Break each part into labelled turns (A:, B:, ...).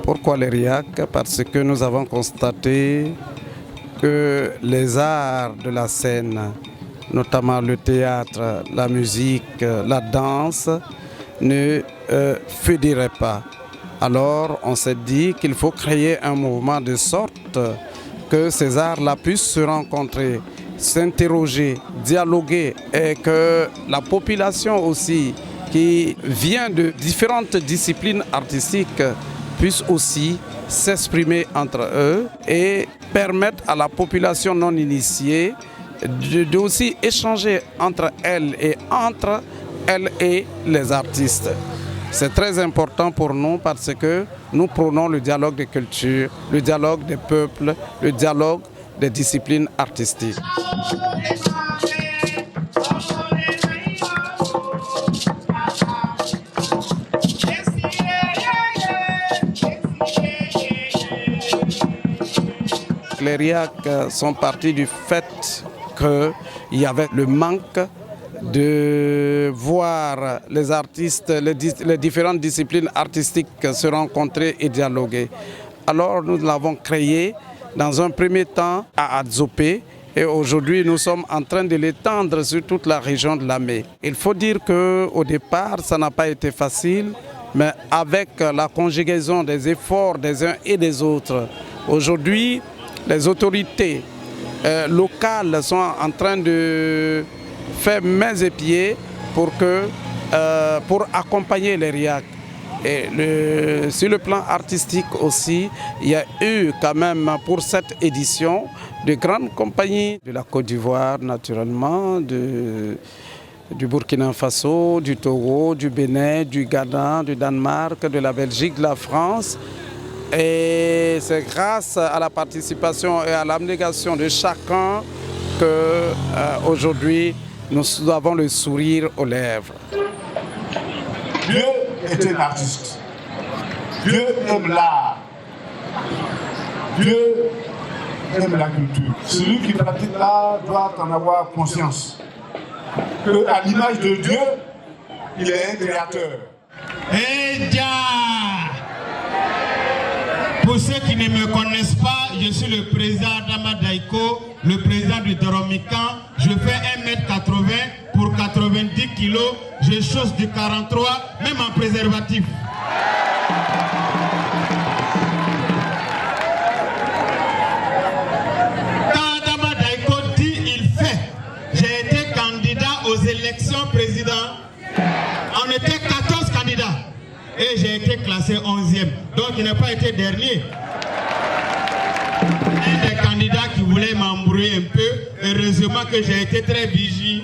A: Pourquoi les RIAC? Parce que nous avons constaté que les arts de la scène, notamment le théâtre, la musique, la danse, ne fédéraient pas. Alors on s'est dit qu'il faut créer un mouvement de sorte que ces arts-là puissent se rencontrer, s'interroger, dialoguer et que la population aussi qui vient de différentes disciplines artistiques puisse aussi s'exprimer entre eux et permettre à la population non initiée de aussi échanger entre elles et les artistes. C'est très important pour nous parce que nous prônons le dialogue des cultures, le dialogue des peuples, le dialogue des disciplines artistiques. Les RIAC sont partis du fait qu'il y avait le manque de voir les artistes, les différentes disciplines artistiques se rencontrer et dialoguer. Alors nous l'avons créé dans un premier temps à Adzopé et aujourd'hui nous sommes en train de l'étendre sur toute la région de Lamé. Il faut dire qu'au départ ça n'a pas été facile, mais avec la conjugaison des efforts des uns et des autres, aujourd'hui les autorités locales sont en train de faire mains et pieds pour accompagner les RIAC. Et sur le plan artistique aussi, il y a eu quand même pour cette édition de grandes compagnies de la Côte d'Ivoire naturellement, du Burkina Faso, du Togo, du Bénin, du Ghana, du Danemark, de la Belgique, de la France. Et c'est grâce à la participation et à l'abnégation de chacun qu'aujourd'hui nous avons le sourire aux lèvres.
B: Dieu est un artiste. Dieu aime l'art. Dieu aime la culture. Celui qui pratique l'art doit en avoir conscience. Qu'à l'image de Dieu, il est un créateur.
C: Pour ceux qui ne me connaissent pas, je suis le président Adama Daiko, le président du Doromican. Je fais 1m80 pour 90 kg. Je chausse du 43, même en préservatif. Quand Adama Daiko dit il fait, j'ai été candidat aux élections présidentielles. On était 14 candidats. Et j'ai été classé 11e. Donc il n'a pas été dernier. Un des candidats qui voulait m'embrouiller un peu, heureusement que j'ai été très vigilant.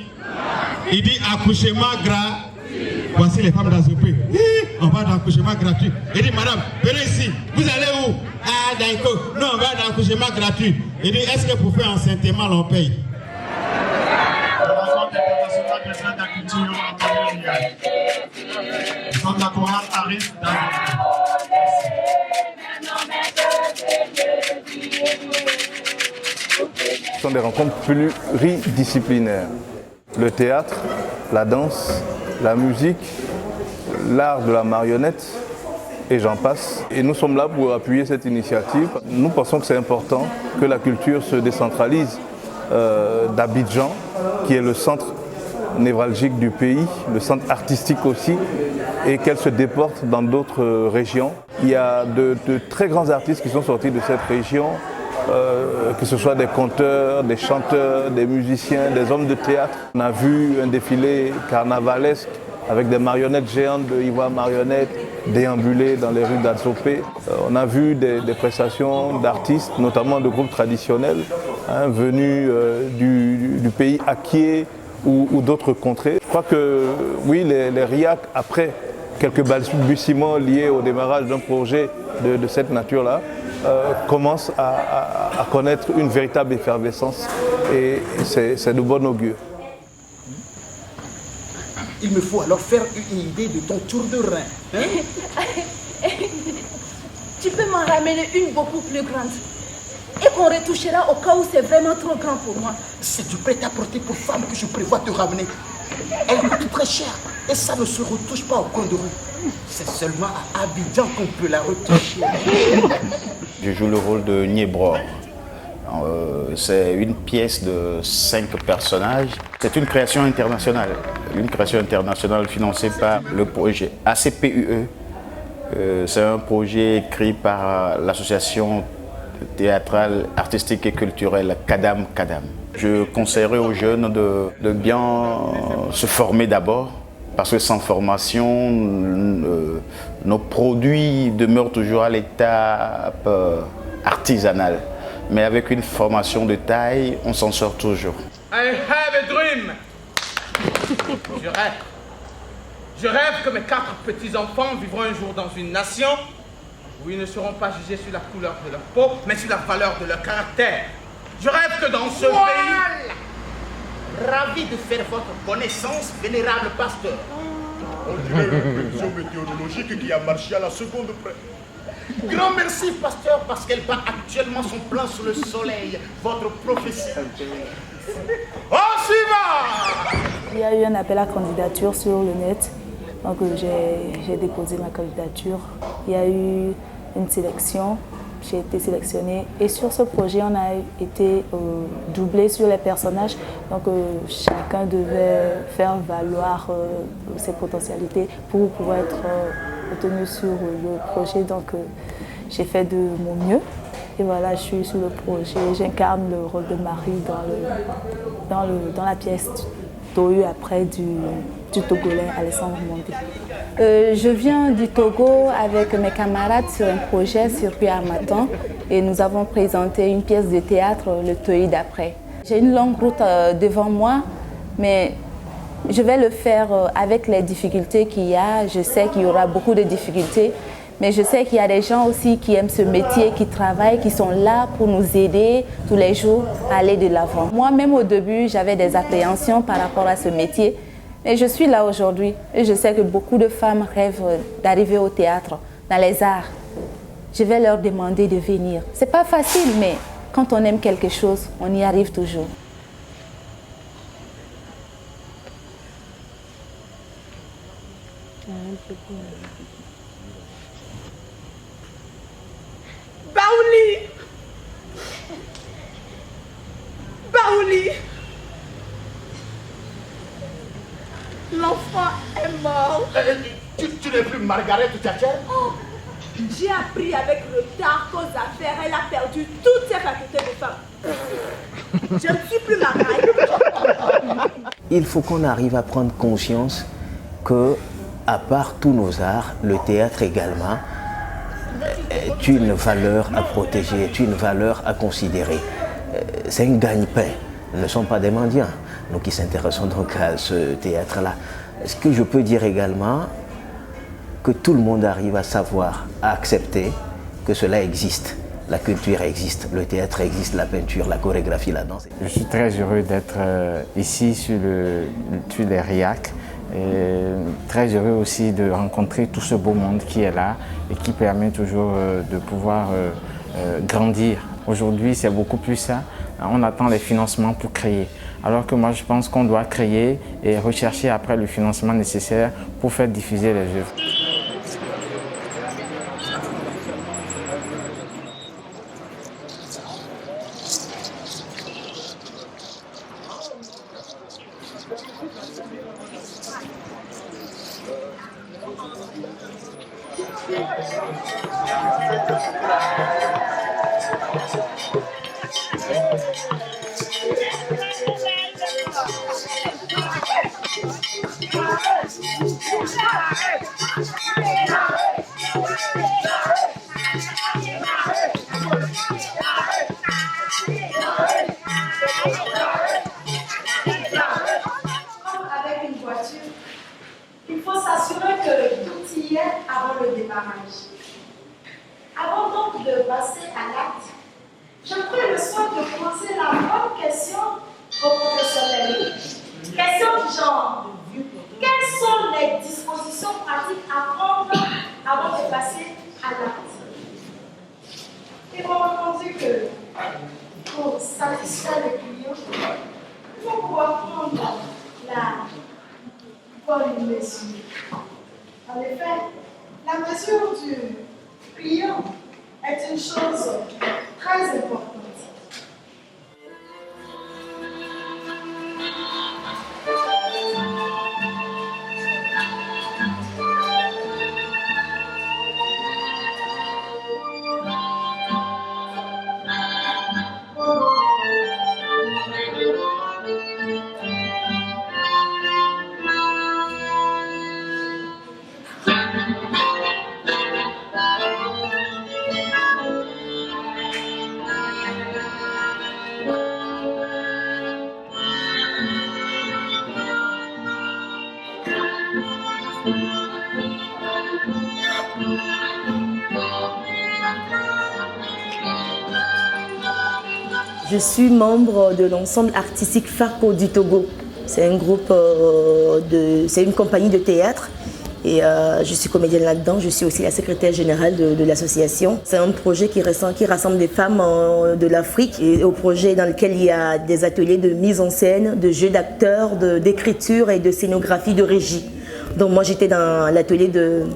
C: Il dit accouchement gratuit. Voici les femmes d'Azopé. On va dans l'accouchement gratuit. Il dit madame, venez ici. Vous allez où? Ah d'accord. Non, on va dans l'accouchement gratuit. Il dit est-ce que pour faire enceintement on paye?
D: Ce sont des rencontres pluridisciplinaires. Le théâtre, la danse, la musique, l'art de la marionnette et j'en passe. Et nous sommes là pour appuyer cette initiative. Nous pensons que c'est important que la culture se décentralise d'Abidjan, qui est le centre névralgique du pays, le centre artistique aussi, et qu'elle se déporte dans d'autres régions. Il y a de très grands artistes qui sont sortis de cette région, que ce soit des conteurs, des chanteurs, des musiciens, des hommes de théâtre. On a vu un défilé carnavalesque avec des marionnettes géantes de Ivoire Marionnettes déambuler dans les rues d'Adzopé. On a vu des prestations d'artistes, notamment de groupes traditionnels, venus du pays Akié ou d'autres contrées. Je crois que oui, les RIAC, après quelques balbutiements liés au démarrage d'un projet de cette nature-là, commencent à connaître une véritable effervescence et c'est de bon augure.
E: Il me faut alors faire une idée de ton tour de rein.
F: Tu peux m'en ramener une beaucoup plus grande et qu'on retouchera au cas où c'est vraiment trop grand pour moi.
E: C'est du prêt-à-porter pour femme que je prévois te ramener. Elle coûte très cher et ça ne se retouche pas au coin de rue. C'est seulement à Abidjan qu'on peut la retoucher.
G: Je joue le rôle de Niébro. C'est une pièce de 5 personnages. C'est une création internationale. Une création internationale financée par le projet ACPUE. C'est un projet écrit par l'association théâtrale, artistique et culturelle Kadam Kadam. Je conseillerais aux jeunes de bien se former d'abord, parce que sans formation, nos produits demeurent toujours à l'étape artisanale. Mais avec une formation de taille, on s'en sort toujours.
H: I have a dream. Je rêve que mes 4 petits-enfants vivront un jour dans une nation où ils ne seront pas jugés sur la couleur de leur peau, mais sur la valeur de leur caractère. Je rêve que dans ce pays...
E: Ravi de faire votre connaissance, vénérable pasteur.
I: On dirait une prévision météorologique qui a marché à la seconde près.
E: Grand merci, pasteur, parce qu'elle bat actuellement son plan sur le soleil. Votre prophétie.
J: Il y a eu un appel à candidature sur le net. Donc j'ai déposé ma candidature. Il y a eu une sélection. J'ai été sélectionnée. Et sur ce projet, on a été doublé sur les personnages. Donc chacun devait faire valoir ses potentialités pour pouvoir être retenu sur le projet. Donc j'ai fait de mon mieux. Et voilà, je suis sur le projet. J'incarne le rôle de Marie dans la pièce Tohu après du Togolais Alessandre Mondé. Je viens du Togo avec mes camarades sur un projet Circuit Harmattan et nous avons présenté une pièce de théâtre, le Tohu d'après. J'ai une longue route devant moi, mais je vais le faire avec les difficultés qu'il y a. Je sais qu'il y aura beaucoup de difficultés, mais je sais qu'il y a des gens aussi qui aiment ce métier, qui travaillent, qui sont là pour nous aider tous les jours à aller de l'avant. Moi-même au début, j'avais des appréhensions par rapport à ce métier, mais je suis là aujourd'hui et je sais que beaucoup de femmes rêvent d'arriver au théâtre, dans les arts. Je vais leur demander de venir. C'est pas facile, mais quand on aime quelque chose, on y arrive toujours.
F: Baouli, l'enfant est mort.
E: Tu n'es plus Margaret Thatcher?
F: Oh, j'ai appris avec retard qu'aux affaires, elle a perdu toutes ses facultés de femme. Je ne suis plus Margaret.
K: Il faut qu'on arrive à prendre conscience que, à part tous nos arts, le théâtre également est une valeur à protéger, est une valeur à considérer. C'est un gagne-pain. Nous ne sommes pas des mendiants, nous qui s'intéressons donc à ce théâtre-là. Ce que je peux dire également, que tout le monde arrive à savoir, à accepter que cela existe. La culture existe, le théâtre existe, la peinture, la chorégraphie, la danse.
L: Je suis très heureux d'être ici sur les RIAC. Et très heureux aussi de rencontrer tout ce beau monde qui est là et qui permet toujours de pouvoir grandir. Aujourd'hui, c'est beaucoup plus ça. On attend les financements pour créer. Alors que moi, je pense qu'on doit créer et rechercher après le financement nécessaire pour faire diffuser les œuvres.
M: Avec une voiture, il faut s'assurer que tout y est avant le démarrage. Avant donc de passer à l'acte, je prie le soin de poser la bonne question aux professionnels. Question du genre: quelles sont les dispositions pratiques à prendre avant de passer à l'acte? Ils m'ont répondu que pour satisfaire le client, il faut pouvoir prendre la faut une mesure. En effet, la mesure du client est une chose très importante.
N: Je suis membre de l'ensemble artistique Farco du Togo. C'est un groupe c'est une compagnie de théâtre et je suis comédienne là-dedans. Je suis aussi la secrétaire générale de l'association. C'est un projet qui rassemble des femmes de l'Afrique et au projet dans lequel il y a des ateliers de mise en scène, de jeux d'acteurs, d'écriture et de scénographie, de régie. Donc moi j'étais dans l'atelier de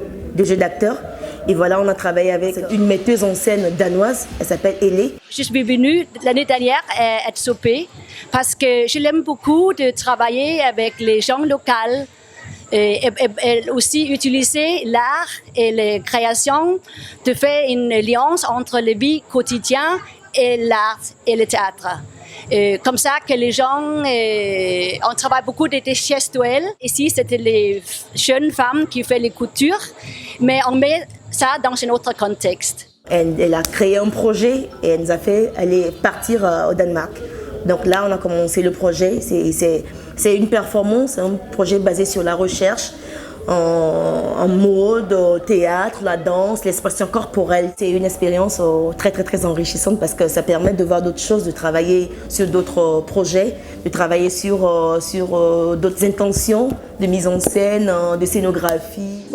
N: jeux d'acteurs. Et voilà, on a travaillé avec une metteuse en scène danoise, elle s'appelle Elé.
O: Je suis venue l'année dernière à Tsopé parce que je l'aime beaucoup de travailler avec les gens locaux et aussi utiliser l'art et les créations, de faire une alliance entre la vie quotidienne et l'art et le théâtre. Comme ça que les gens, on travaille beaucoup des gestuels. Ici, c'était les jeunes femmes qui font les coutures, mais on met ça dans un autre contexte.
N: Elle a créé un projet et elle nous a fait aller partir au Danemark. Donc là, on a commencé le projet. C'est une performance, un projet basé sur la recherche en mode, au théâtre, la danse, l'expression corporelle. C'est une expérience très, très, très enrichissante parce que ça permet de voir d'autres choses, de travailler sur d'autres projets, de travailler sur d'autres intentions de mise en scène, de scénographie.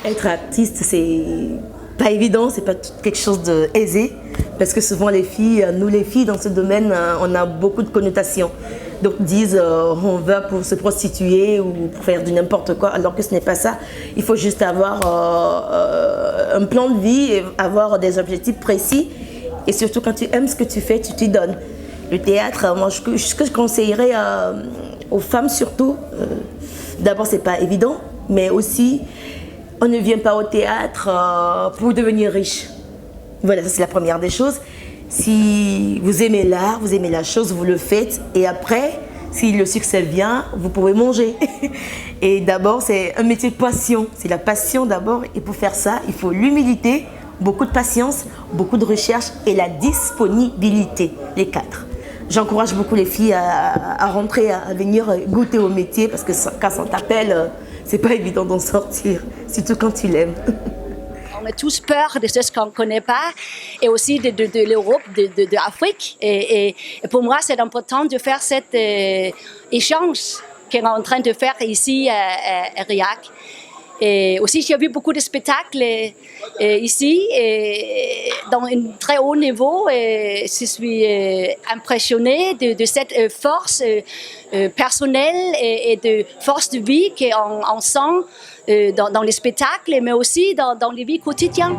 N: Être artiste, c'est pas évident, c'est pas quelque chose d'aisé, parce que souvent les filles, nous les filles dans ce domaine, on a beaucoup de connotations. Donc disent on va pour se prostituer ou pour faire du n'importe quoi, alors que ce n'est pas ça. Il faut juste avoir un plan de vie et avoir des objectifs précis. Et surtout quand tu aimes ce que tu fais, tu t'y donnes. Le théâtre, moi ce que je conseillerais aux femmes surtout, d'abord c'est pas évident, mais aussi on ne vient pas au théâtre pour devenir riche. Voilà, ça c'est la première des choses. Si vous aimez l'art, vous aimez la chose, vous le faites. Et après, si le succès vient, vous pouvez manger. Et d'abord, c'est un métier de passion. C'est la passion d'abord. Et pour faire ça, il faut l'humilité, beaucoup de patience, beaucoup de recherche et la disponibilité. Les 4. J'encourage beaucoup les filles à rentrer, à venir goûter au métier parce que quand on t'appelle, c'est pas évident d'en sortir, surtout quand tu l'aimes.
O: On a tous peur de ce qu'on ne connaît pas et aussi de l'Europe, de l'Afrique. Et pour moi, c'est important de faire cet échange qu'on est en train de faire ici à Riac. Et aussi, j'ai vu beaucoup de spectacles ici dans un très haut niveau. Et je suis impressionnée de cette force personnelle et de force de vie qu'on sent dans les spectacles, mais aussi dans les vies quotidiennes.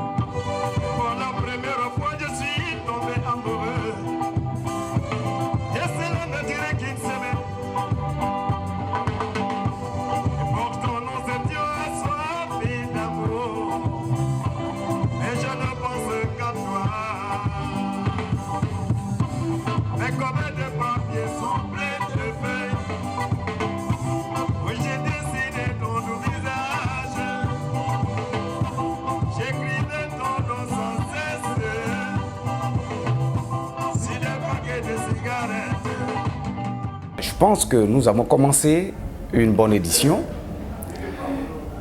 P: pense que nous avons commencé une bonne édition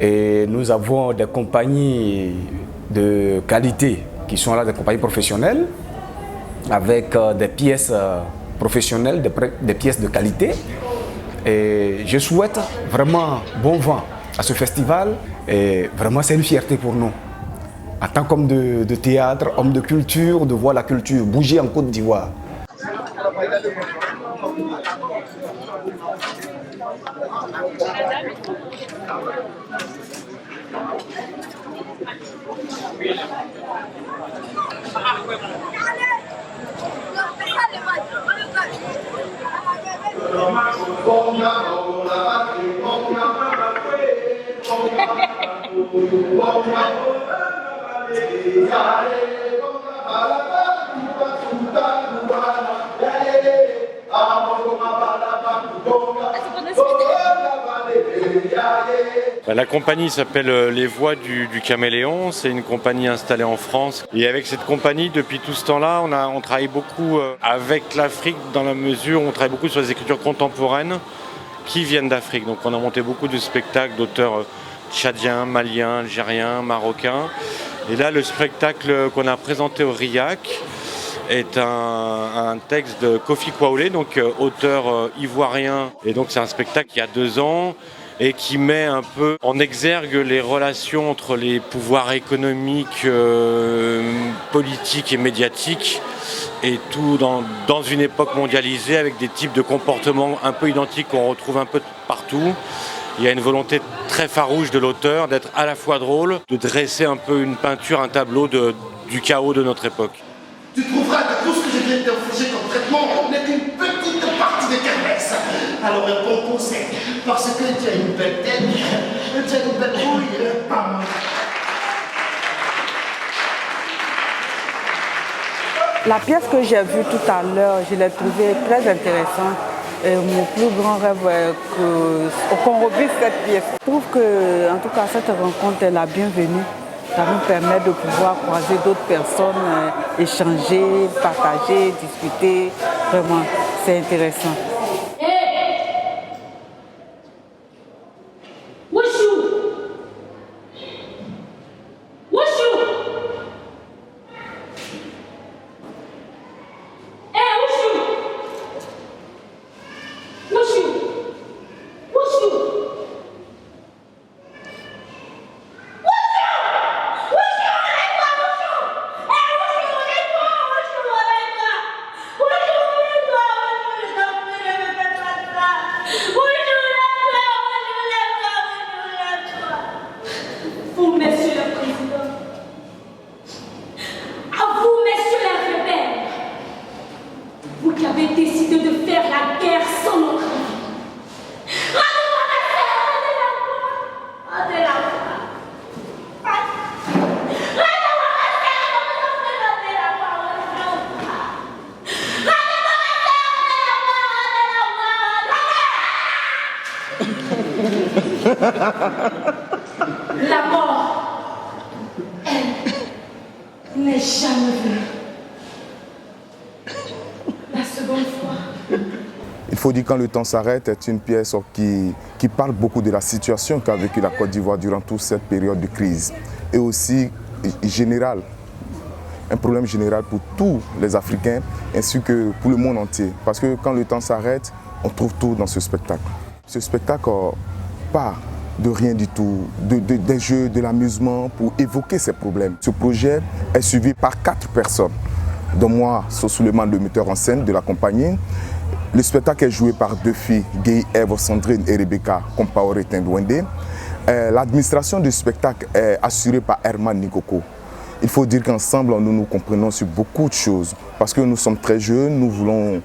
P: et nous avons des compagnies de qualité qui sont là, des compagnies professionnelles avec des pièces professionnelles, des pièces de qualité. Et je souhaite vraiment bon vent à ce festival et vraiment c'est une fierté pour nous. En tant qu'homme de théâtre, homme de culture, de voir la culture bouger en Côte d'Ivoire.
Q: La compagnie s'appelle Les Voix du Caméléon, c'est une compagnie installée en France. Et avec cette compagnie, depuis tout ce temps-là, on travaille beaucoup avec l'Afrique dans la mesure où on travaille beaucoup sur les écritures contemporaines qui viennent d'Afrique. Donc on a monté beaucoup de spectacles d'auteurs tchadiens, maliens, algériens, marocains. Et là, le spectacle qu'on a présenté au RIAC est un texte de Kofi Kwaoulé, donc auteur ivoirien. Et donc c'est un spectacle qui a 2 ans et qui met un peu en exergue les relations entre les pouvoirs économiques, politiques et médiatiques, et tout dans une époque mondialisée avec des types de comportements un peu identiques qu'on retrouve un peu partout. Il y a une volonté très farouche de l'auteur d'être à la fois drôle, de dresser un peu une peinture, un tableau du chaos de notre époque.
E: Tu trouveras que tout ce que je viens de t'infliger comme traitement n'est qu'une petite partie de kermesse. Alors un bon conseil, parce que tu as une belle tête, tu as une belle bouille.
R: La pièce que j'ai vue tout à l'heure, je l'ai trouvée très intéressante. Et mon plus grand rêve est qu'on revise cette pièce. Je trouve que, en tout cas, cette rencontre est la bienvenue. Ça nous permet de pouvoir croiser d'autres personnes, échanger, partager, discuter. Vraiment, c'est intéressant.
M: La mort, elle n'est jamais venue. La seconde fois.
S: Il faut dire Quand le temps s'arrête est une pièce qui parle beaucoup de la situation qu'a vécue la Côte d'Ivoire durant toute cette période de crise. Et aussi général, un problème général pour tous les Africains ainsi que pour le monde entier. Parce que quand le temps s'arrête, on trouve tout dans ce spectacle. Ce spectacle part de rien du tout, des jeux, de l'amusement pour évoquer ces problèmes. Ce projet est suivi par 4 personnes, dont moi, Sosuleman, le metteur en scène de la compagnie. Le spectacle est joué par 2 filles, Gay, Eve, Sandrine et Rebecca Compaoré Tindouende. L'administration du spectacle est assurée par Herman Nikoko. Il faut dire qu'ensemble, nous nous comprenons sur beaucoup de choses. Parce que nous sommes très jeunes, nous voulons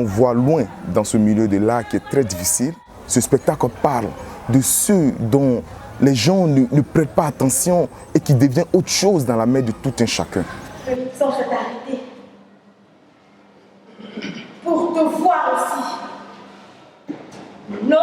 S: voir loin dans ce milieu de l'art qui est très difficile. Ce spectacle parle de ceux dont les gens ne prêtent pas attention et qui devient autre chose dans la main de tout un chacun.
M: Le temps s'est arrêté. Pour te voir aussi. No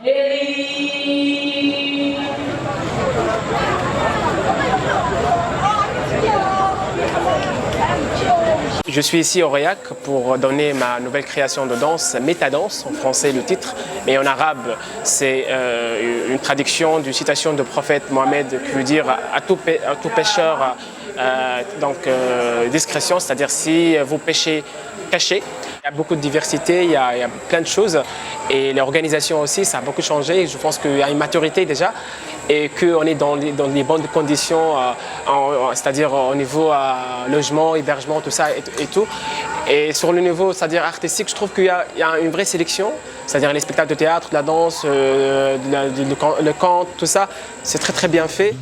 T: Je suis ici au REAC pour donner ma nouvelle création de danse, Métadance, en français le titre, mais en arabe c'est une traduction d'une citation de prophète Mohammed qui veut dire à tout pécheur, discrétion, c'est-à-dire si vous péchez, cachez. Il y a beaucoup de diversité, il y a plein de choses et l'organisation aussi, ça a beaucoup changé. Je pense qu'il y a une maturité déjà et qu'on est dans les bonnes conditions, c'est-à-dire au niveau logement, hébergement, tout ça et tout. Et sur le niveau, c'est-à-dire artistique, je trouve qu'il y a une vraie sélection, c'est-à-dire les spectacles de théâtre, la danse, le chant, tout ça, c'est très très bien fait.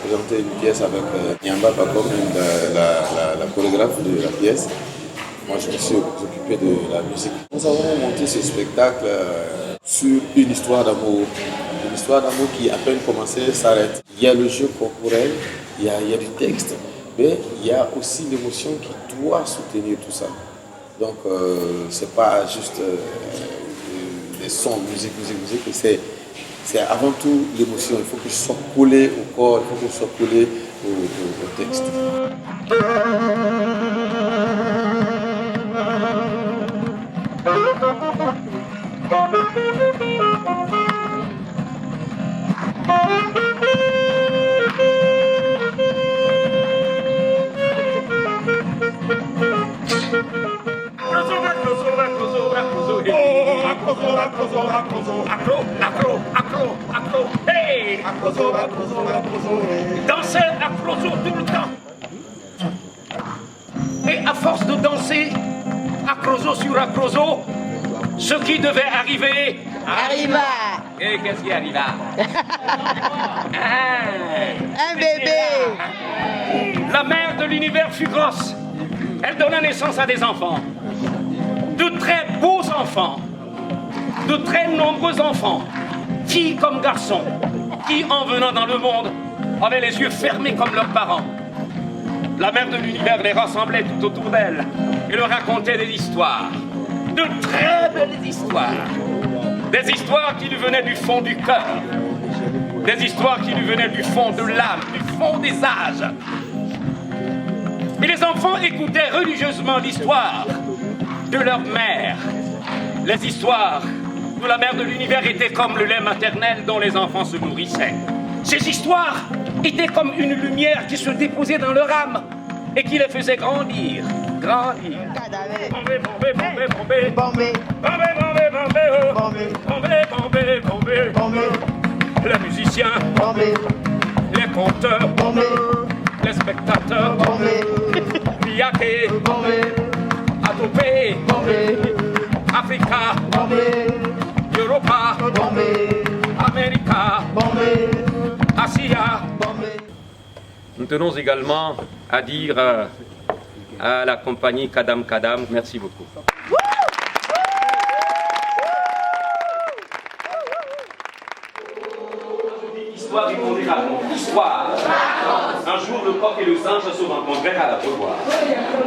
U: Présenté une pièce avec Nyamba Bakom, la chorégraphe de la pièce. Moi, je me suis occupé de la musique. Nous avons monté ce spectacle sur une histoire d'amour. Une histoire d'amour qui, à peine commencée, s'arrête. Il y a le jeu corporel, il y a du texte, mais il y a aussi l'émotion qui doit soutenir tout ça. Donc, c'est pas juste des sons, musique, c'est avant tout l'émotion. Il faut que je sois collé au corps, il faut que je sois collé au texte.
V: Hey! Danser acroso tout le temps. Et à force de danser acroso sur acroso, ce qui devait arriver arriva. Et qu'est-ce qui arriva? Un bébé. La mère de l'univers fut grosse. Elle donna naissance à des enfants. De très beaux enfants. De très nombreux enfants, filles comme garçons, qui, en venant dans le monde, avaient les yeux fermés comme leurs parents. La mère de l'univers les rassemblait tout autour d'elle et leur racontait des histoires, de très belles histoires. Des histoires qui lui venaient du fond du cœur, des histoires qui lui venaient du fond de l'âme, du fond des âges. Et les enfants écoutaient religieusement l'histoire de leur mère, les histoires où la mère de l'univers était comme le lait maternel dont les enfants se nourrissaient. Ces histoires étaient comme une lumière qui se déposait dans leur âme et qui les faisait grandir, grandir. Les musiciens, les conteurs, les spectateurs, Biaké, Atopé, Africa, Europa, America, Asia. Nous tenons également à dire à la compagnie Kadam Kadam, merci beaucoup. Histoire du monde raconte. Histoire. Un jour, le coq et le singe se rencontrèrent à l'abreuvoir.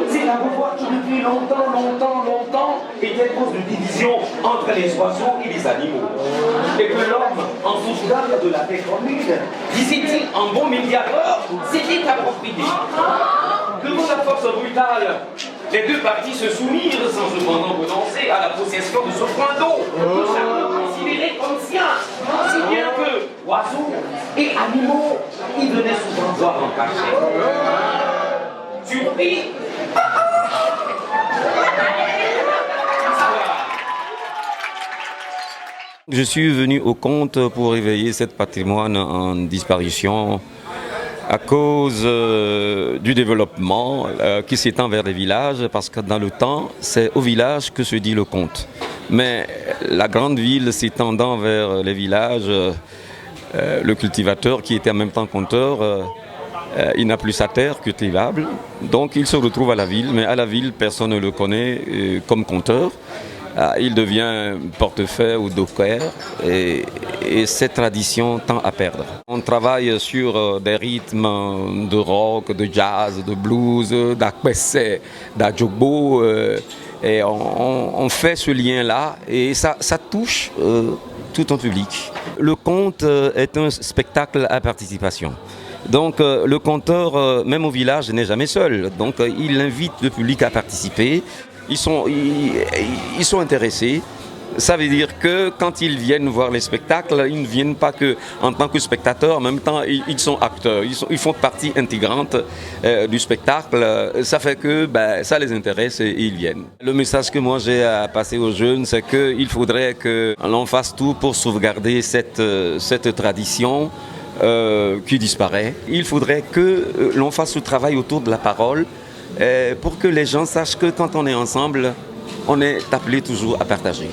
V: C'est l'abreuvoir qui, depuis longtemps, était cause de division entre les oiseaux et les animaux. Et que l'homme, en souciant de la paix commune, disait-il en bon médiateur, c'était appropriée. Devant la force brutale, les deux parties se soumirent sans cependant renoncer à la possession de ce point d'eau, tout simplement considéré comme sien, si bien que oiseaux et animaux y venaient souvent voir en cachette. Surpris,
A: je suis venu au conte pour éveiller cet patrimoine en disparition à cause du développement qui s'étend vers les villages, parce que dans le temps, c'est au village que se dit le conte. Mais la grande ville s'étendant vers les villages, le cultivateur qui était en même temps conteur, il n'a plus sa terre cultivable, donc il se retrouve à la ville, mais à la ville, personne ne le connaît comme conteur. Il devient portefeuille ou docker et cette tradition tend à perdre. On travaille sur des rythmes de rock, de jazz, de blues, d'akbessé, d'adjogbo et on fait ce lien-là et ça touche tout un public. Le conte est un spectacle à participation. Donc le conteur, même au village, n'est jamais seul. Donc il invite le public à participer. Ils sont intéressés. Ça veut dire que quand ils viennent voir les spectacles, ils ne viennent pas que en tant que spectateurs, en même temps ils sont acteurs, ils font partie intégrante du spectacle. Ça fait que ça les intéresse et ils viennent. Le message que moi j'ai à passer aux jeunes, c'est qu'il faudrait que l'on fasse tout pour sauvegarder cette tradition qui disparaît. Il faudrait que l'on fasse ce travail autour de la parole pour que les gens sachent que quand on est ensemble, on est appelé toujours à partager.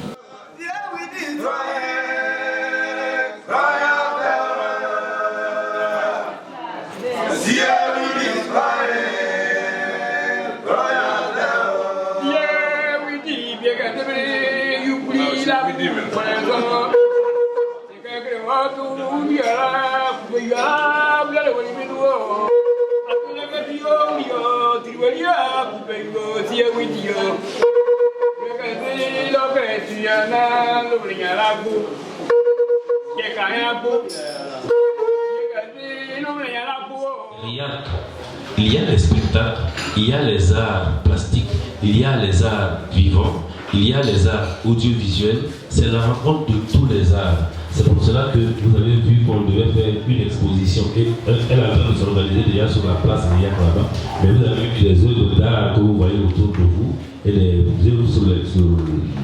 B: Il y a les spectacles, il y a les arts plastiques, il y a les arts vivants, il y a les arts audiovisuels. C'est la rencontre de tous les arts. C'est pour cela que vous avez vu qu'on devait faire une exposition et elle a train de s'organiser déjà sur la place hier là-bas. Mais vous avez vu les œuvres d'art que vous voyez autour de vous et les œuvres sur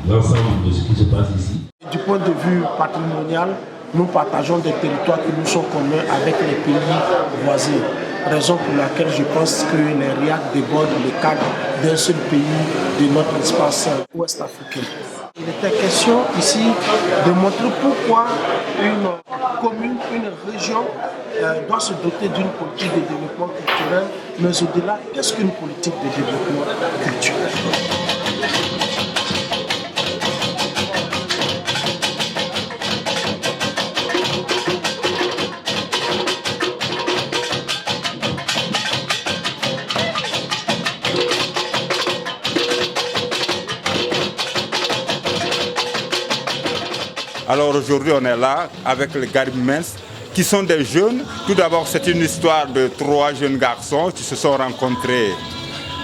B: l'ensemble de ce qui se passe ici.
W: Du point de vue patrimonial, nous partageons des territoires qui nous sont communs avec les pays voisins. Raison pour laquelle je pense que les RIAC débordent le cadre d'un seul pays de notre espace ouest africain. Il était question ici de montrer pourquoi une commune, une région doit se doter d'une politique de développement culturel, mais au-delà, qu'est-ce qu'une politique de développement culturel?
X: Alors aujourd'hui on est là avec les Garibimens qui sont des jeunes. Tout d'abord c'est une histoire de 3 jeunes garçons qui se sont rencontrés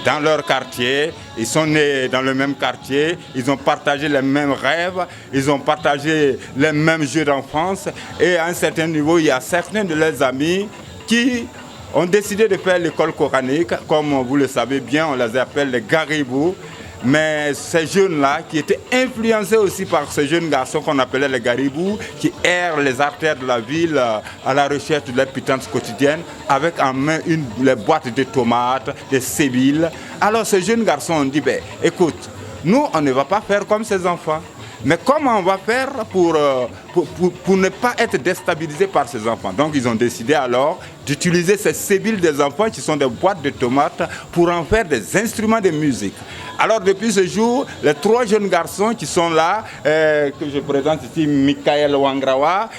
X: dans leur quartier. Ils sont nés dans le même quartier, ils ont partagé les mêmes rêves, ils ont partagé les mêmes jeux d'enfance. Et à un certain niveau, il y a certains de leurs amis qui ont décidé de faire l'école coranique. Comme vous le savez bien, on les appelle les Garibous. Mais ces jeunes-là, qui étaient influencés aussi par ces jeunes garçons qu'on appelait les garibous, qui errent les artères de la ville à la recherche de leur pitance quotidienne, avec en main les boîtes de tomates, des sébiles. Alors ces jeunes garçons ont dit, écoute, nous on ne va pas faire comme ces enfants. Mais comment on va faire pour ne pas être déstabilisé par ces enfants? Donc ils ont décidé alors d'utiliser ces sébiles des enfants qui sont des boîtes de tomates pour en faire des instruments de musique. Alors depuis ce jour, les 3 jeunes garçons qui sont là, que je présente ici, Michael Wangrawa,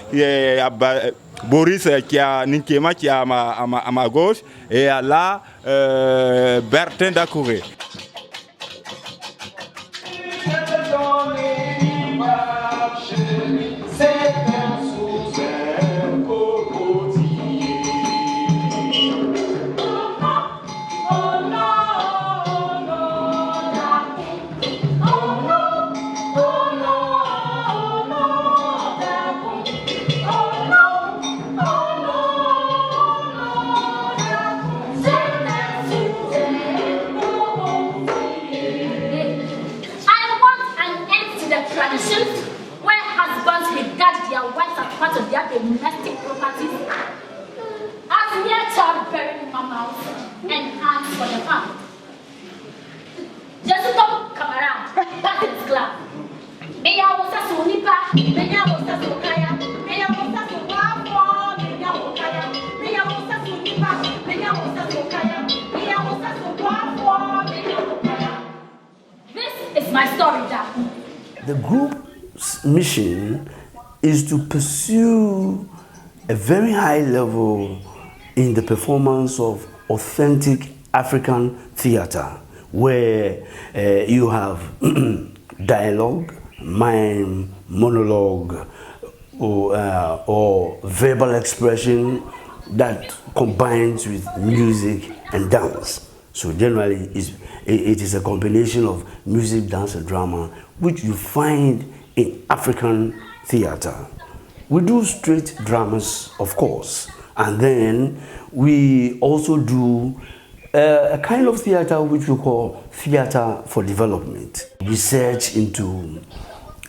X: Boris qui a Ninkema qui est à ma gauche, et là Bertin Dakouré.
C: swearing in my mouth and hands for the fun. Just don't come around. That is glad. Meya wosa so nipa, meya wosa so kaya, meya wosa so wafo, meya wokaya, meya wosa so nipa, meya wosa so kaya, meya wosa so wafo, meya wokaya. This is my story, Jack.
D: The group's mission is to pursue a very high level in the performance of authentic African theater, where you have dialogue, mime, monologue, or verbal expression that combines with music and dance. So generally, it is a combination of music, dance, and drama, which you find in African theater. We do straight dramas, of course, and then we also do a kind of theater which we call theater for development. Research into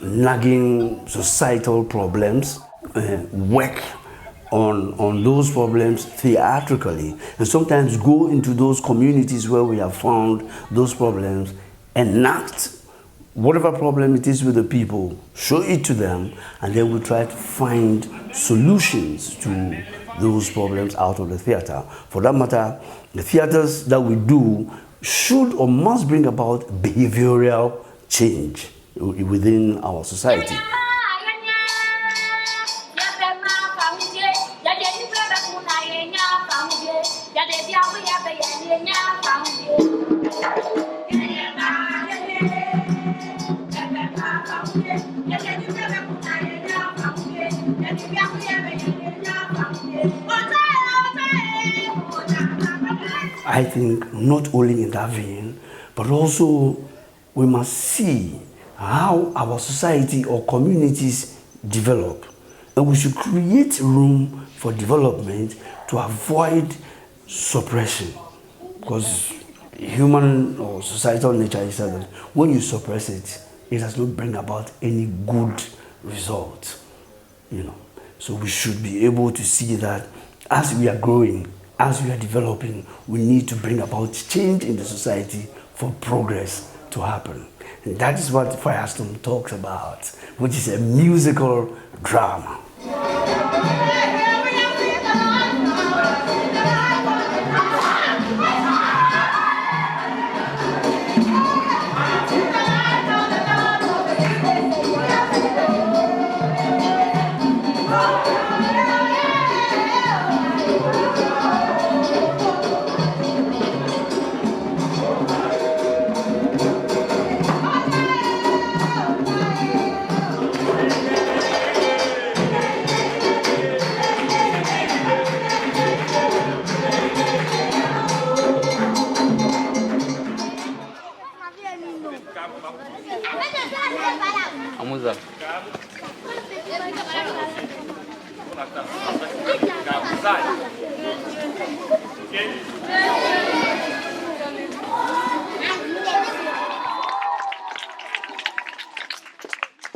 D: nagging societal problems, work on those problems theatrically, and sometimes go into those communities where we have found those problems, enact whatever problem it is with the people, show it to them, and then we try to find solutions to those problems out of the theater. For that matter, the theaters that we do should or must bring about behavioral change within our society. I think not only in that vein, but also we must see how our society or communities develop. And we should create room for development to avoid suppression. Because human or societal nature is that when you suppress it, it does not bring about any good result. So we should be able to see that as we are growing, as we are developing, we need to bring about change in the society for progress to happen. And that is what Firestorm talks about, which is a musical drama.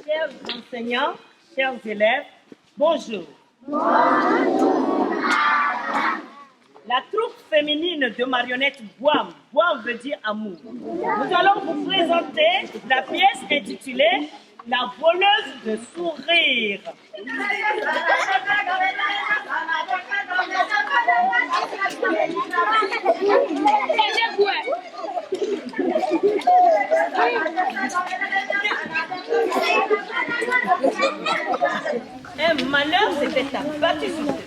G: Chers enseignants, chers élèves, bonjour. La troupe féminine de marionnettes Boam, Boam veut dire amour. Nous allons vous présenter la pièce intitulée La voleuse de sourire. Un malheur s'était abattu sur eux.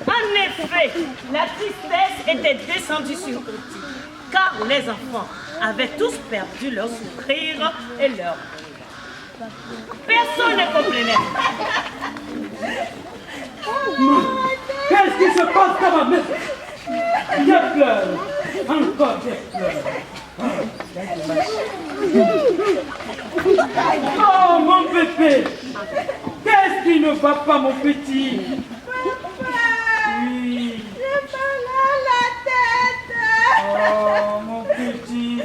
G: En effet, la tristesse était descendue sur eux, car les enfants avaient tous perdu leur sourire et leur rire. Personne ne comprenait.
H: Qu'est-ce qui se passe dans ma maison? Je pleure. Encore je pleure. Oh mon bébé, qu'est-ce qui ne va pas mon petit? Oui.
Y: J'ai mal à la tête.
H: Oh mon petit,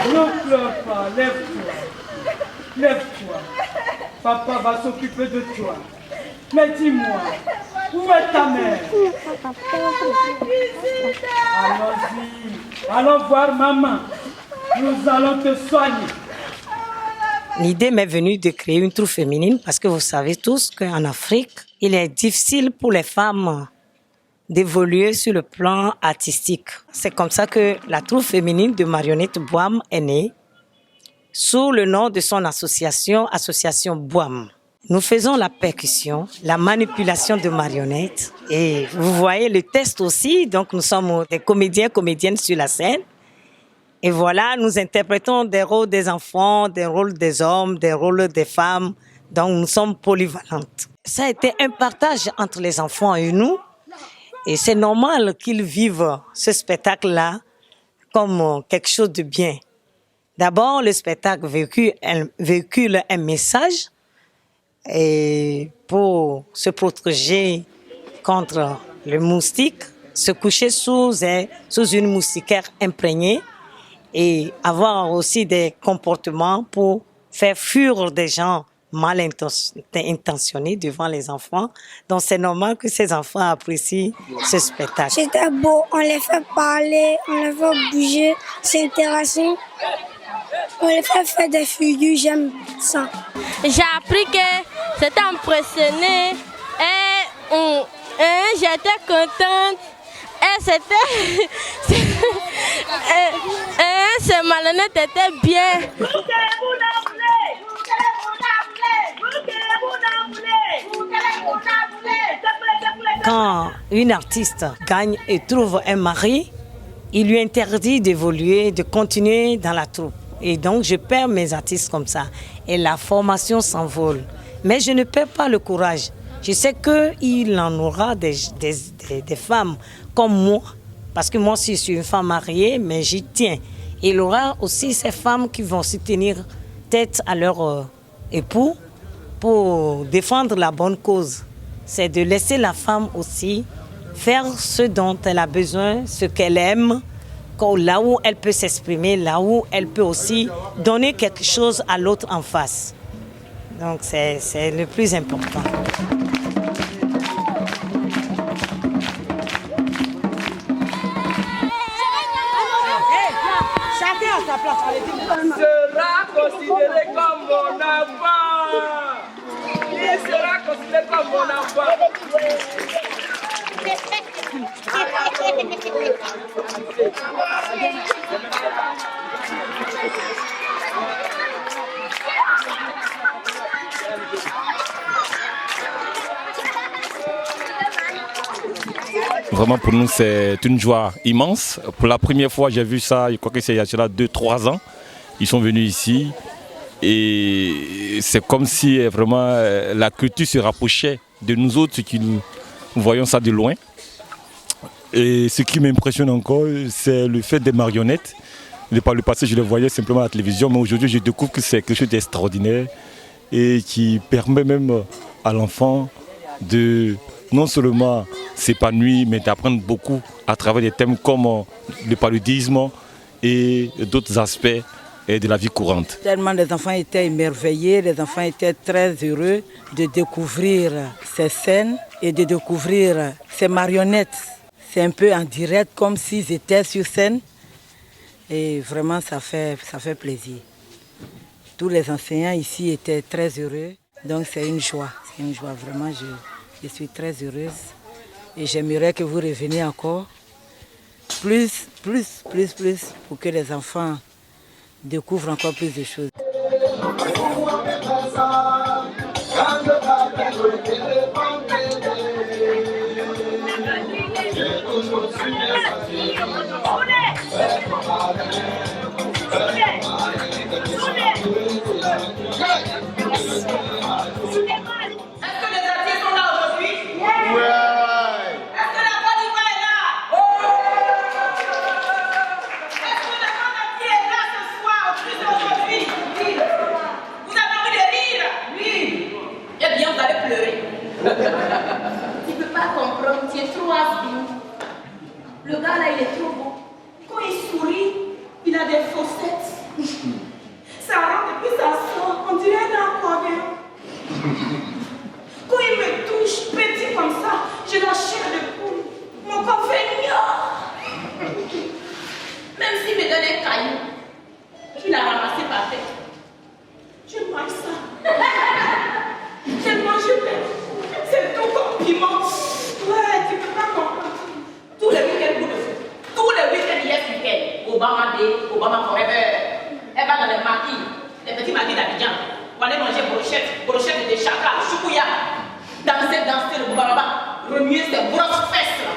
H: ne pleure pas, lève-toi. Lève-toi, papa va s'occuper de toi. Mais dis-moi, Où est ta mère? Allons-y. Allons voir maman. Nous allons te soigner.
F: L'idée m'est venue de créer une troupe féminine parce que vous savez tous qu'en Afrique, il est difficile pour les femmes d'évoluer sur le plan artistique. C'est comme ça que la troupe féminine de marionnettes Bouam est née, sous le nom de son association, Association Bouam. Nous faisons la percussion, la manipulation de marionnettes et vous voyez le test aussi, donc nous sommes des comédiens, comédiennes sur la scène. Et voilà, nous interprétons des rôles des enfants, des rôles des hommes, des rôles des femmes, donc nous sommes polyvalentes. Ça a été un partage entre les enfants et nous et c'est normal qu'ils vivent ce spectacle-là comme quelque chose de bien. D'abord, le spectacle véhicule un message et pour se protéger contre le moustique, se coucher sous une moustiquaire imprégnée et avoir aussi des comportements pour faire fuir des gens mal intentionnés devant les enfants. Donc c'est normal que ces enfants apprécient ce spectacle.
I: C'était beau, on les fait parler, on les fait bouger, s'intéresser. On les fait faire des figures, j'aime ça.
J: J'ai appris que c'était impressionné et j'étais contente. Et ces malhonnêtes étaient bien.
F: Quand une artiste gagne et trouve un mari, il lui interdit d'évoluer, de continuer dans la troupe. Et donc, je perds mes artistes comme ça. Et la formation s'envole. Mais je ne perds pas le courage. Je sais qu'il en aura des femmes comme moi. Parce que moi aussi, je suis une femme mariée, mais j'y tiens. Il y aura aussi ces femmes qui vont se tenir tête à leur époux pour défendre la bonne cause. C'est de laisser la femme aussi faire ce dont elle a besoin, ce qu'elle aime, là où elle peut s'exprimer, là où elle peut aussi donner quelque chose à l'autre en face. Donc c'est le plus important.
H: Chacun à sa place. Sera considéré comme mon enfant. Il sera considéré comme mon enfant.
K: Vraiment pour nous c'est une joie immense. Pour la première fois j'ai vu ça, je crois que c'est il y a 2-3 ans. Ils sont venus ici et c'est comme si vraiment la culture se rapprochait de nous autres qui nous voyons ça de loin. Et ce qui m'impressionne encore, c'est le fait des marionnettes. Par le passé, je les voyais simplement à la télévision, mais aujourd'hui, je découvre que c'est quelque chose d'extraordinaire et qui permet même à l'enfant de non seulement s'épanouir, mais d'apprendre beaucoup à travers des thèmes comme le paludisme et d'autres aspects de la vie courante.
R: Tellement les enfants étaient émerveillés, les enfants étaient très heureux de découvrir ces scènes et de découvrir ces marionnettes. C'est un peu en direct, comme s'ils étaient sur scène. Et vraiment, ça fait plaisir. Tous les enseignants ici étaient très heureux. Donc c'est une joie. C'est une joie. Vraiment, je suis très heureuse. Et j'aimerais que vous reveniez encore. Plus, pour que les enfants découvrent encore plus de choses.
C: Tu peux pas comprendre, tu es trop asbin. Le gars là, il est trop beau. Quand il sourit, il a des fossettes. Ça rentre et puis ça sort, on dirait un accordéon. Quand il me touche petit comme ça, petit mari d'Abidjan. On allait manger brochette de chaka, choukouya, danser le boubaraba, remuer ses grosses fesses là.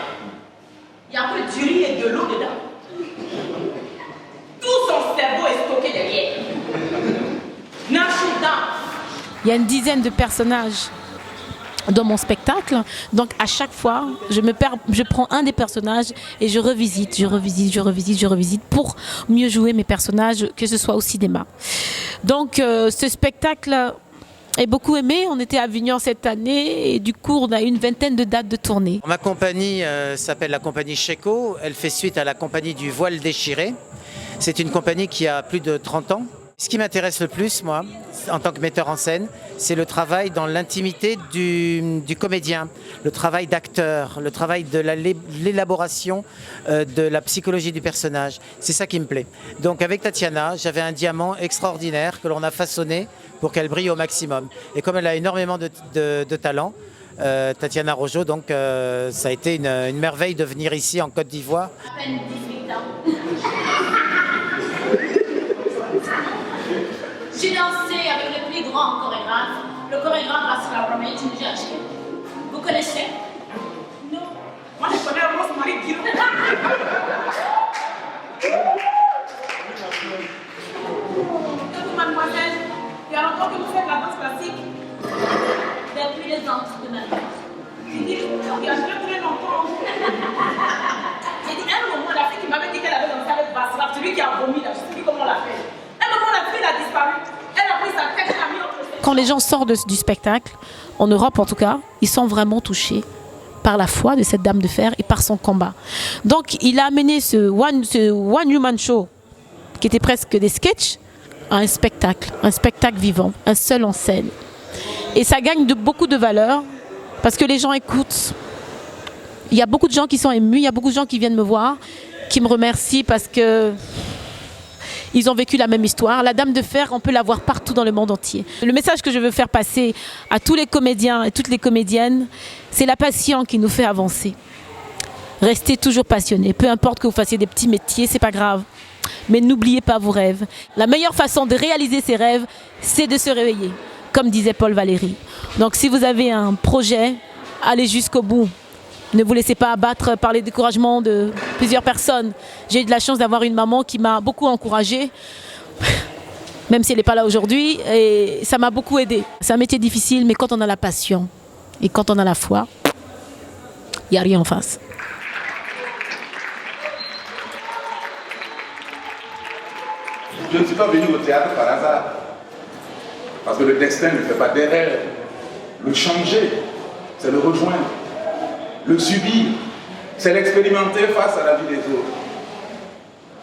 C: Il y a que du riz et de l'eau dedans. Tout son cerveau est stocké derrière.
L: Il y a une dizaine de personnages dans mon spectacle, donc à chaque fois je prends un des personnages et je revisite pour mieux jouer mes personnages, que ce soit au cinéma. Donc ce spectacle est beaucoup aimé. On était à Avignon cette année et du coup on a une vingtaine de dates de tournée.
N: Ma compagnie s'appelle la compagnie Checo. Elle fait suite à la compagnie du Voile Déchiré. C'est une compagnie qui a plus de 30 ans. Ce qui m'intéresse le plus, moi, en tant que metteur en scène, c'est le travail dans l'intimité du comédien, le travail d'acteur, le travail de l'élaboration de la psychologie du personnage. C'est ça qui me plaît. Donc avec Tatiana, j'avais un diamant extraordinaire que l'on a façonné pour qu'elle brille au maximum. Et comme elle a énormément de talent, Tatiana Rojo, donc ça a été une merveille de venir ici en Côte d'Ivoire.
C: À peine 18 ans. J'ai dansé avec le plus grand chorégraphe, le chorégraphe Asra Romain Tindjachi. Vous connaissez? Non. Moi je connais Rosemary Guillaume. Et vous, mademoiselle, il y a longtemps que vous faites la danse classique? Depuis les antres de ma vie. J'ai dit, il y a très longtemps. J'ai dit, un moment, la fille qui m'avait dit qu'elle avait dansé avec Vaslav, celui qui a vomi là, je sais plus comment on l'a fait. Un moment, la fille a disparu. Elle a pris sa tête, elle a mis entre ses...
L: Quand les gens sortent du spectacle, en Europe en tout cas, ils sont vraiment touchés par la foi de cette dame de fer et par son combat. Donc il a amené ce One Human Show, qui était presque des sketchs, à un spectacle vivant, un seul en scène. Et ça gagne beaucoup de valeur, parce que les gens écoutent. Il y a beaucoup de gens qui sont émus, il y a beaucoup de gens qui viennent me voir, qui me remercient parce que ils ont vécu la même histoire. La Dame de Fer, on peut la voir partout dans le monde entier. Le message que je veux faire passer à tous les comédiens et toutes les comédiennes, c'est la passion qui nous fait avancer. Restez toujours passionnés. Peu importe que vous fassiez des petits métiers, c'est pas grave. Mais n'oubliez pas vos rêves. La meilleure façon de réaliser ses rêves, c'est de se réveiller, comme disait Paul Valéry. Donc si vous avez un projet, allez jusqu'au bout. Ne vous laissez pas abattre par les découragements de plusieurs personnes. J'ai eu de la chance d'avoir une maman qui m'a beaucoup encouragée, même si elle n'est pas là aujourd'hui, et ça m'a beaucoup aidée. C'est un métier difficile, mais quand on a la passion et quand on a la foi, il n'y a rien en face.
U: Je ne suis pas venu au théâtre par hasard, parce que le destin ne fait pas d'erreur. Le changer, c'est le rejoindre. Le subir, c'est l'expérimenter face à la vie des autres.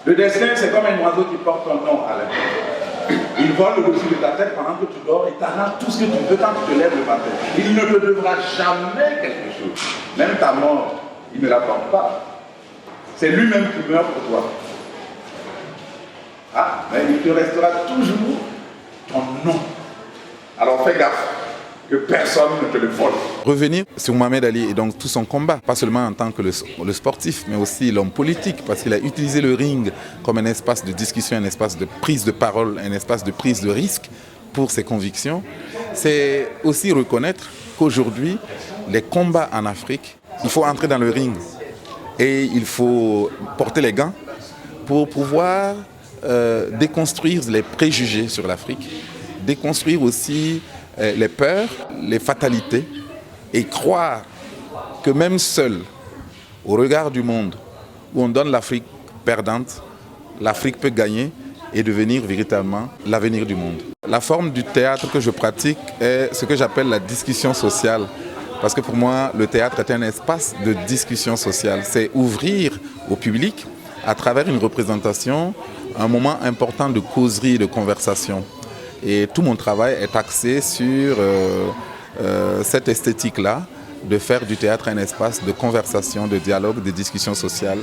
U: Le destin, c'est comme un oiseau qui porte ton nom à la tête. Il vole au-dessus de ta tête pendant que tu dors et t'arrache tout ce que tu veux quand tu te lèves le matin. Il ne te devra jamais quelque chose. Même ta mort, il ne l'attend pas. C'est lui-même qui meurt pour toi. Ah, mais il te restera toujours ton nom. Alors fais gaffe. Que personne ne te le vole.
S: Revenir sur Mohamed Ali et donc tout son combat, pas seulement en tant que le sportif, mais aussi l'homme politique, parce qu'il a utilisé le ring comme un espace de discussion, un espace de prise de parole, un espace de prise de risque pour ses convictions. C'est aussi reconnaître qu'aujourd'hui, les combats en Afrique, il faut entrer dans le ring et il faut porter les gants pour pouvoir déconstruire les préjugés sur l'Afrique, déconstruire aussi les peurs, les fatalités, et croire que même seul, au regard du monde, où on donne l'Afrique perdante, l'Afrique peut gagner et devenir véritablement l'avenir du monde. La forme du théâtre que je pratique est ce que j'appelle la discussion sociale, parce que pour moi, le théâtre est un espace de discussion sociale. C'est ouvrir au public, à travers une représentation, un moment important de causerie et de conversation. Et tout mon travail est axé sur cette esthétique-là, de faire du théâtre un espace de conversation, de dialogue, de discussion sociale,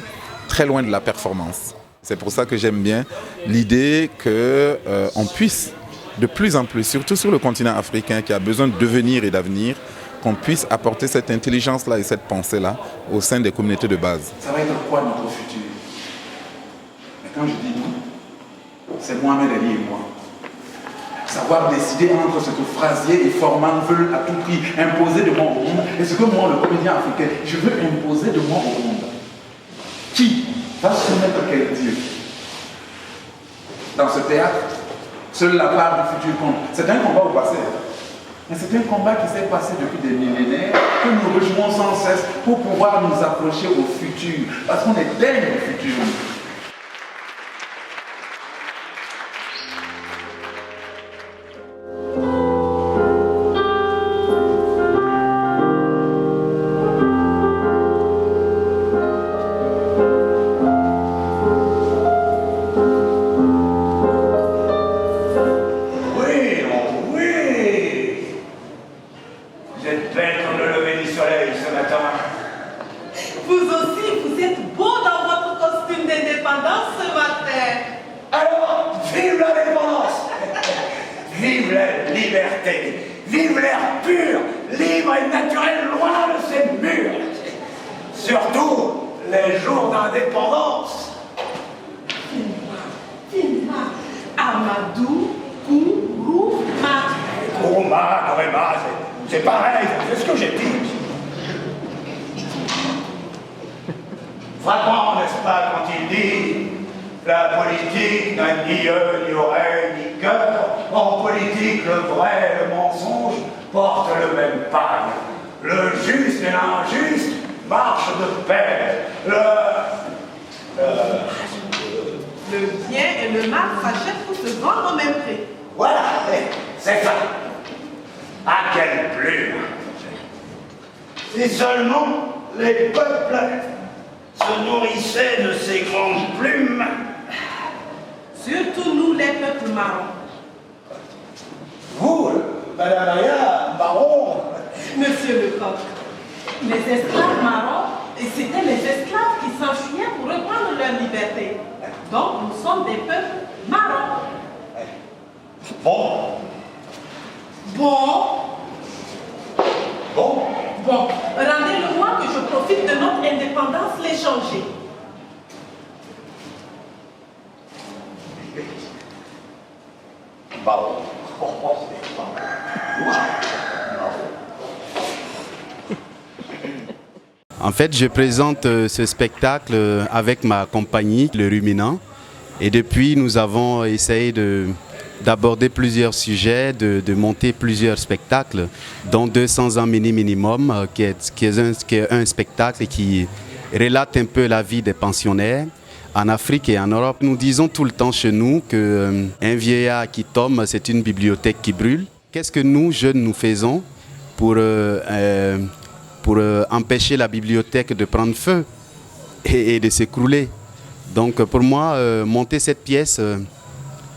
S: très loin de la performance. C'est pour ça que j'aime bien l'idée qu'on puisse de plus en plus, surtout sur le continent africain qui a besoin de devenir et d'avenir, qu'on puisse apporter cette intelligence-là et cette pensée-là au sein des communautés de base.
U: Ça va être quoi notre futur? Mais quand je dis nous, c'est Mohamed Ali et moi.
E: savoir décider entre ce que Frazier et Forman veulent à tout prix imposer de moi au monde et ce que moi, le comédien africain, je veux imposer de moi au monde. Qui va soumettre quel Dieu? Dans ce théâtre, seule la part du futur compte. C'est un combat au passé. Mais c'est un combat qui s'est passé depuis des millénaires, que nous rejouons sans cesse pour pouvoir nous approcher au futur. Parce qu'on est digne du futur.
M: C'est pareil, c'est ce que j'ai dit. Frappant, n'est-ce pas, quand il dit la politique n'a ni yeux, ni oreilles, ni cœur. En politique, le vrai et le mensonge portent le même pagne. Le juste et l'injuste marchent de pair.
O: Le bien et le mal s'achètent pour se vendre au même prix.
M: Voilà, c'est ça. À quelle plume! Si seulement les peuples se nourrissaient de ces grandes plumes.
O: Surtout nous, les peuples marrons.
M: Vous, Madame Aya, marron.
O: Monsieur Lecoq, les esclaves marrons, c'était les esclaves qui s'enfuyaient pour reprendre leur liberté. Donc nous sommes des peuples marrons.
M: Bon.
O: Rendez-le-moi que je profite de notre indépendance l'échanger.
P: En fait, je présente ce spectacle avec ma compagnie, Le Ruminant. Et depuis, nous avons essayé d'aborder plusieurs sujets, de monter plusieurs spectacles, dont 200 ans minimum, qui est un spectacle qui relate un peu la vie des pensionnaires en Afrique et en Europe. Nous disons tout le temps chez nous qu'un vieillard qui tombe, c'est une bibliothèque qui brûle. Qu'est-ce que nous, jeunes, nous faisons pour empêcher la bibliothèque de prendre feu et de s'écrouler? Donc pour moi, monter cette pièce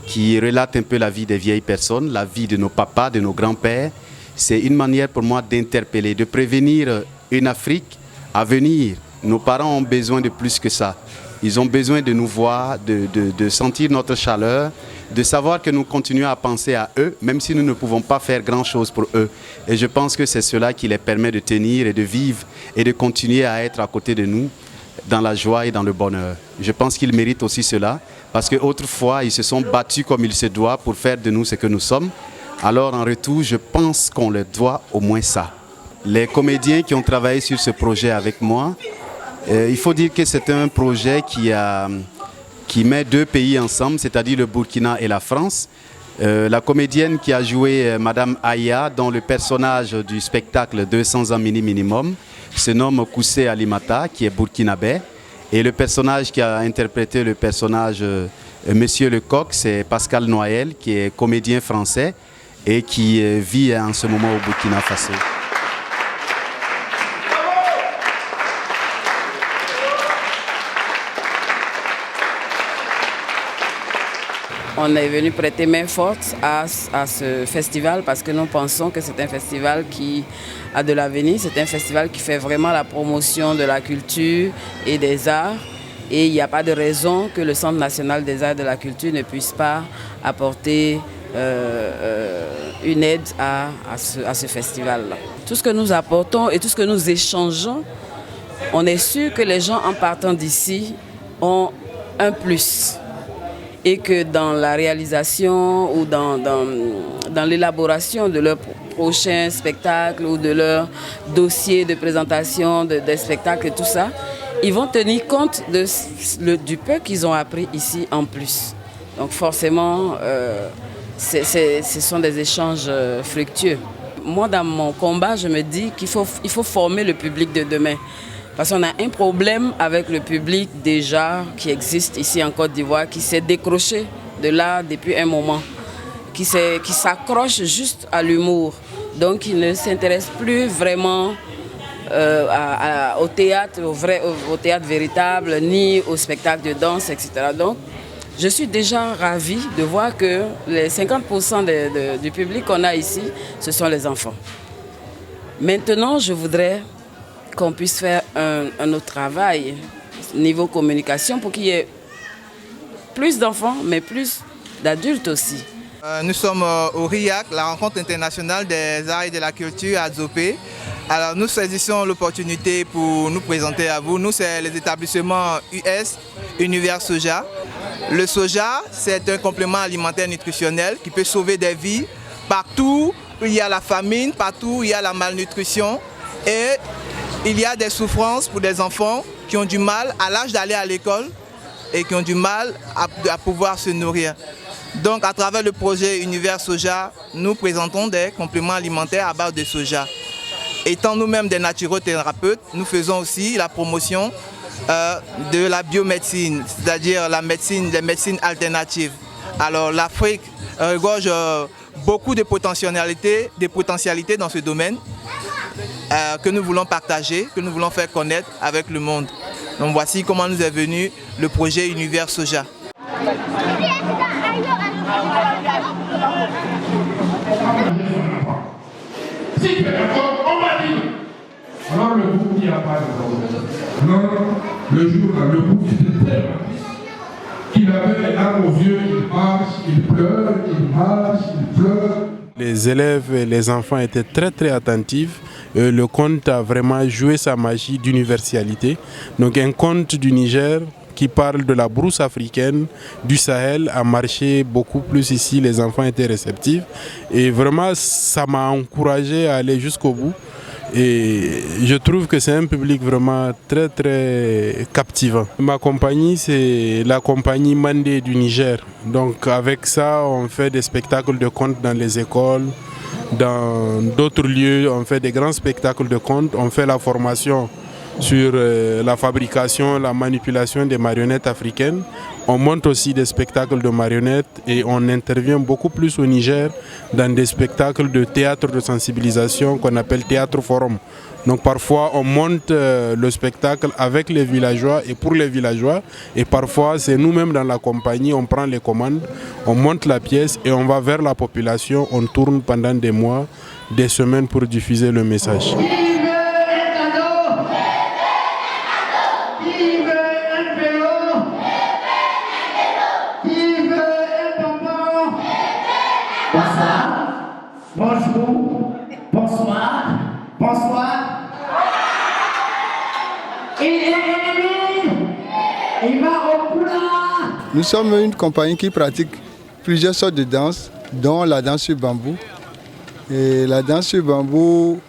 P: qui relate un peu la vie des vieilles personnes, la vie de nos papas, de nos grands-pères, c'est une manière pour moi d'interpeller, de prévenir une Afrique à venir. Nos parents ont besoin de plus que ça. Ils ont besoin de nous voir, de sentir notre chaleur, de savoir que nous continuons à penser à eux, même si nous ne pouvons pas faire grand-chose pour eux. Et je pense que c'est cela qui les permet de tenir et de vivre et de continuer à être à côté de nous dans la joie et dans le bonheur. Je pense qu'ils méritent aussi cela, parce qu'autrefois, ils se sont battus comme il se doit pour faire de nous ce que nous sommes. Alors en retour, je pense qu'on leur doit au moins ça. Les comédiens qui ont travaillé sur ce projet avec moi, il faut dire que c'est un projet qui met deux pays ensemble, c'est-à-dire le Burkina et la France. La comédienne qui a joué Madame Aya dans le personnage du spectacle 200 ans minimum se nomme Koussé Alimata, qui est burkinabé. Et le personnage qui a interprété le personnage Monsieur Lecoq, c'est Pascal Noël, qui est comédien français et qui vit en ce moment au Burkina Faso.
Q: On est venu prêter main forte à ce festival parce que nous pensons que c'est un festival qui a de l'avenir, c'est un festival qui fait vraiment la promotion de la culture et des arts. Et il n'y a pas de raison que le Centre national des arts et de la culture ne puisse pas apporter une aide à ce festival-là. Tout ce que nous apportons et tout ce que nous échangeons, on est sûr que les gens en partant d'ici ont un plus. et que dans la réalisation ou dans l'élaboration de leur prochain spectacle ou de leur dossier de présentation des spectacles et tout ça, ils vont tenir compte du peu qu'ils ont appris ici en plus. Donc forcément, ce sont des échanges fructueux. Moi, dans mon combat, je me dis qu'il faut former le public de demain. Parce qu'on a un problème avec le public déjà qui existe ici en Côte d'Ivoire, qui s'est décroché de là depuis un moment, qui s'accroche juste à l'humour. Donc il ne s'intéresse plus vraiment au théâtre, au théâtre véritable, ni au spectacle de danse, etc. Donc je suis déjà ravie de voir que les 50% du public qu'on a ici, ce sont les enfants. Maintenant, je voudrais qu'on puisse faire un autre travail niveau communication pour qu'il y ait plus d'enfants, mais plus d'adultes aussi.
A: Nous sommes au RIAC, la rencontre internationale des arts et de la culture à Zopé. Alors nous saisissons l'opportunité pour nous présenter à vous. Nous, c'est les établissements US, Univers Soja. Le soja, c'est un complément alimentaire nutritionnel qui peut sauver des vies partout où il y a la famine, partout où il y a la malnutrition. Et il y a des souffrances pour des enfants qui ont du mal à l'âge d'aller à l'école et qui ont du mal à pouvoir se nourrir. Donc à travers le projet Univers Soja, nous présentons des compléments alimentaires à base de soja. Étant nous-mêmes des naturothérapeutes, nous faisons aussi la promotion de la biomédecine, c'est-à-dire les médecines alternatives. Alors l'Afrique regorge beaucoup de potentialités dans ce domaine que nous voulons partager, que nous voulons faire connaître avec le monde. Donc voici comment nous est venu le projet Univers Soja.
B: Si tu es d'accord, on va dire. Alors le groupe n'y a pas de problème. Non, le jour-là, le groupe était tellement triste qu'il avait les larmes aux yeux, il marche, il pleure, il marche, il pleure.
T: Les élèves et les enfants étaient très attentifs. Le conte a vraiment joué sa magie d'universalité. Donc un conte du Niger qui parle de la brousse africaine, du Sahel, a marché beaucoup plus ici. Les enfants étaient réceptifs. Et vraiment, ça m'a encouragé à aller jusqu'au bout. Et je trouve que c'est un public vraiment très captivant. Ma compagnie, c'est la compagnie Mandé du Niger. Donc avec ça, on fait des spectacles de contes dans les écoles, dans d'autres lieux, on fait des grands spectacles de contes, on fait la formation sur la fabrication, la manipulation des marionnettes africaines. On monte aussi des spectacles de marionnettes et on intervient beaucoup plus au Niger dans des spectacles de théâtre de sensibilisation qu'on appelle théâtre forum. Donc parfois on monte le spectacle avec les villageois et pour les villageois, et parfois c'est nous-mêmes dans la compagnie, on prend les commandes, on monte la pièce et on va vers la population, on tourne pendant des mois, des semaines pour diffuser le message.
B: Bonjour, bonsoir, bonsoir. Il va au plat.
V: Nous sommes une compagnie qui pratique plusieurs sortes de danses, dont la danse sur bambou. Et la danse sur bambou,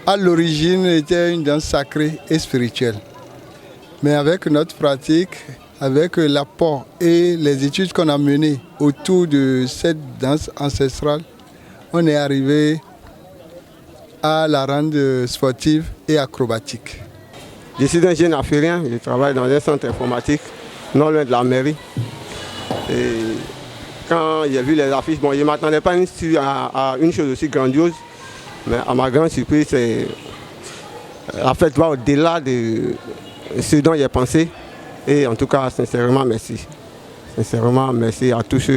V: à l'origine, était une danse sacrée et spirituelle. Mais avec notre pratique, avec l'apport et les études qu'on a menées autour de cette danse ancestrale, on est arrivé à la rendre sportive et acrobatique.
W: Je suis un jeune Africain, je travaille dans un centre informatique, non loin de la mairie. Et quand j'ai vu les affiches, bon, je ne m'attendais pas à une chose aussi grandiose, mais à ma grande surprise, la fête va au-delà de ce dont j'ai pensé. Et en tout cas, sincèrement, merci. Sincèrement, merci à tous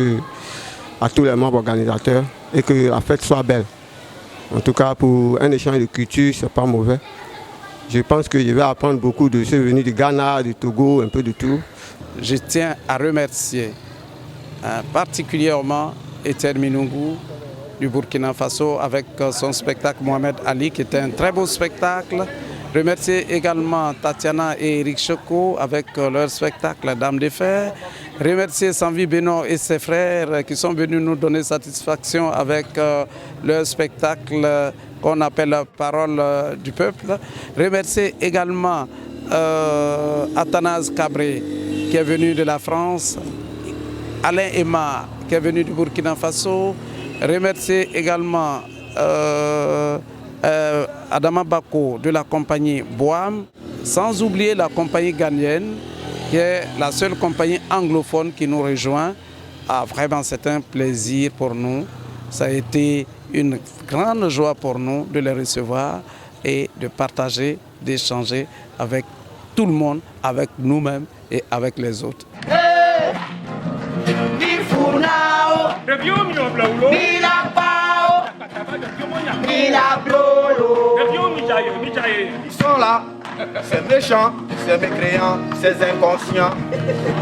W: les membres organisateurs et que la fête soit belle. En tout cas, pour un échange de culture, c'est pas mauvais. Je pense que je vais apprendre beaucoup de ceux venus du Ghana, du Togo, un peu de tout.
Z: Je tiens à remercier particulièrement Etienne Minungu du Burkina Faso avec son spectacle Mohamed Ali, qui était un très beau spectacle. Remercier également Tatiana et Eric Choco avec leur spectacle Dame de Fer. Remercier Sanvi Beno et ses frères qui sont venus nous donner satisfaction avec leur spectacle qu'on appelle Parole du peuple. Remercier également Athanase Cabré qui est venu de la France, Alain Emma qui est venu du Burkina Faso. Remercier également Adama Bako de la compagnie Boam, sans oublier la compagnie ghanéenne qui est la seule compagnie anglophone qui nous rejoint. Ah, vraiment, c'est un plaisir pour nous. Ça a été une grande joie pour nous de les recevoir et de partager, d'échanger avec tout le monde, avec nous-mêmes et avec les autres.
D: Ils sont là, ces méchants, ces mécréants, ces inconscients.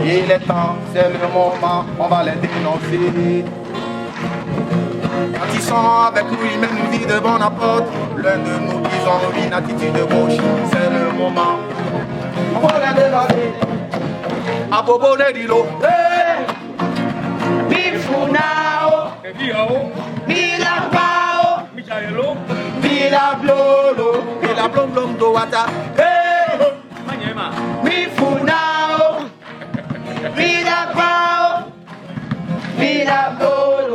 D: Il est temps, c'est le moment, on va les dénoncer. Quand ils sont avec nous, ils mènent une vie de bon apôtre. L'un de nous, ils ont une attitude de gauche, c'est le moment. On va les dévaler. A bobo de dilo. Bifunao. Milapao. Mila blolo. Mila blom blom do wata. Bifunao. Milapao. Mila blolo.